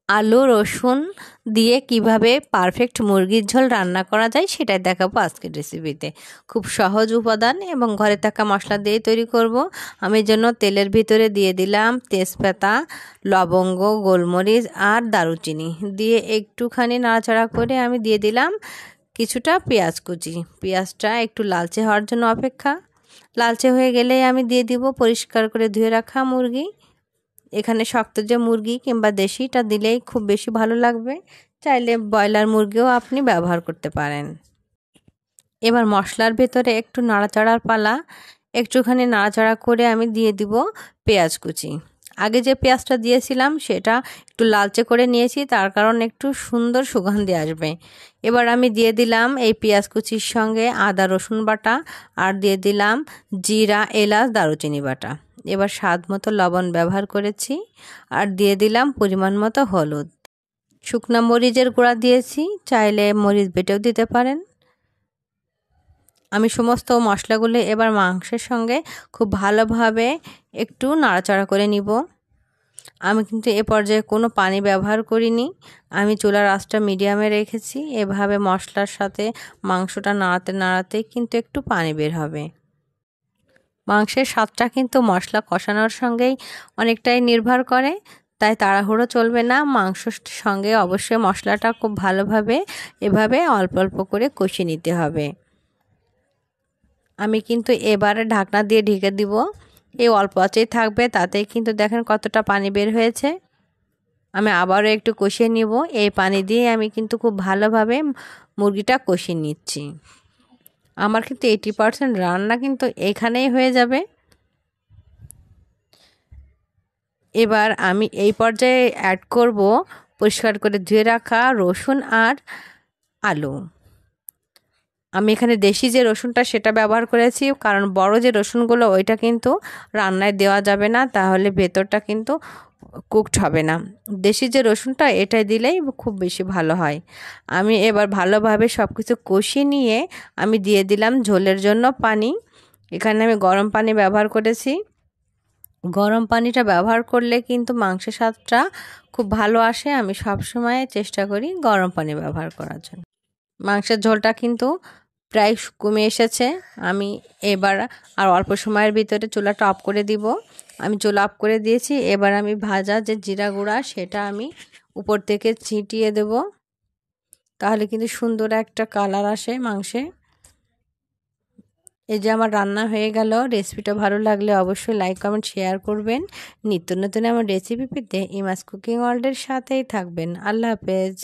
আলু রসুন দিয়ে কিভাবে পারফেক্ট মুরগির ঝোল রান্না করা যায় সেটাই দেখাবো আজকের রেসিপিতে। খুব সহজ উপাদান এবং ঘরে থাকা মশলা দিয়ে তৈরি করব। আমি জন্য তেলের ভিতরে দিয়ে দিলাম তেজপাতা, লবঙ্গ, গোলমরিচ আর দারুচিনি দিয়ে একটুখানি নাড়াচাড়া করে আমি দিয়ে দিলাম কিছুটা পেঁয়াজ কুচি। পেঁয়াজটা একটু লালচে হওয়ার জন্য অপেক্ষা। লালচে হয়ে গেলেই আমি দিয়ে দিব পরিষ্কার করে ধুয়ে রাখা মুরগি। এখানে শক্ত যে মুরগি কিংবা দেশিটা দিলেই খুব বেশি ভালো লাগবে, চাইলে ব্রয়লার মুরগিও আপনি ব্যবহার করতে পারেন। এবার মশলার ভেতরে একটু নাড়াচাড়ার পালা। একটুখানি নাড়াচাড়া করে আমি দিয়ে দিব পেঁয়াজ কুচি। আগে যে পেঁয়াজটা দিয়েছিলাম সেটা একটু লালচে করে নিয়েছি, তার কারণ একটু সুন্দর সুগন্ধি আসবে। এবার আমি দিয়ে দিলাম এই পেঁয়াজ কুচির সঙ্গে আদা রসুন বাটা আর দিয়ে দিলাম জিরা, এলাচ, দারুচিনি বাটা। এবার স্বাদ মতো লবণ ব্যবহার করেছি আর দিয়ে দিলাম পরিমাণ মতো হলুদ। শুকনো মরিচের গুঁড়া দিয়েছি, চাইলে মরিচ বেটেও দিতে পারেন। আমি সমস্ত মশলাগুলো এবার মাংসের সঙ্গে খুব ভালোভাবে একটু নাড়াচাড়া করে নিব। আমি কিন্তু এ পর্যায়ে কোনো পানি ব্যবহার করিনি। আমি চুলার আঁচটা মিডিয়ামে রেখেছি। এভাবে মশলার সাথে মাংসটা নাড়াতে নাড়াতে কিন্তু একটু পানি বের হবে। মাংসের স্বাদটা কিন্তু মশলা কষানোর সঙ্গেই অনেকটাই নির্ভর করে, তাই তাড়াহুড়ো চলবে না। মাংসর সঙ্গে অবশ্যই মশলাটা খুব ভালোভাবে এভাবে অল্প অল্প করে কষিয়ে নিতে হবে। আমি কিন্তু এবারে ঢাকনা দিয়ে ঢেকে দিব। এই অল্প আঁচেই থাকবে, তাতেই কিন্তু দেখেন কতটা পানি বের হয়েছে। আমি আবারও একটু কষিয়ে নিব। এই পানি দিয়ে আমি কিন্তু খুব ভালোভাবে মুরগিটা কষিয়ে নিচ্ছি। আমার কিন্তু 80% রান্না কিন্তু এখানেই হয়ে যাবে। এবার আমি এই পর্যায়ে অ্যাড করব পরিষ্কার করে ধুয়ে রাখা রসুন আর আলু। আমি এখানে দেশি যে রসুনটা সেটা ব্যবহার করেছি, কারণ বড় যে রসুনগুলো ওইটা কিন্তু রান্নায় দেওয়া যাবে না, তাহলে ভেতরটা কিন্তু কুকড হবে না। দেশি যে রসুনটা এটাই দিলেই খুব বেশি ভালো হয়। আমি এবার ভালোভাবে সব কিছু কষিয়ে নিয়ে আমি দিয়ে দিলাম ঝোলের জন্য পানি। এখানে আমি গরম পানি ব্যবহার করেছি। গরম পানিটা ব্যবহার করলে কিন্তু মাংসের স্বাদটা খুব ভালো আসে। আমি সবসময় চেষ্টা করি গরম পানি ব্যবহার করার জন্য। মাংসের ঝোলটা কিন্তু প্রায় কমে এসেছে। আমি এবার আর অল্প সময়ের ভিতরে চুলাটা অফ করে দিব। আমি চুলা অফ করে দিয়েছি। এবার আমি ভাজা যে জিরা গুঁড়া সেটা আমি উপর থেকে ছিটিয়ে দেব, তাহলে কিন্তু সুন্দর একটা কালার আসে মাংসে। এই যে আমার রান্না হয়ে গেল। রেসিপিটা ভালো লাগলে অবশ্যই লাইক কমেন্ট শেয়ার করবেন। নিত্য নতুন আমার রেসিপি পেতে ইমাস কুকিং ওয়ার্ল্ডের সাথেই থাকবেন। আল্লাহ হাফেজ।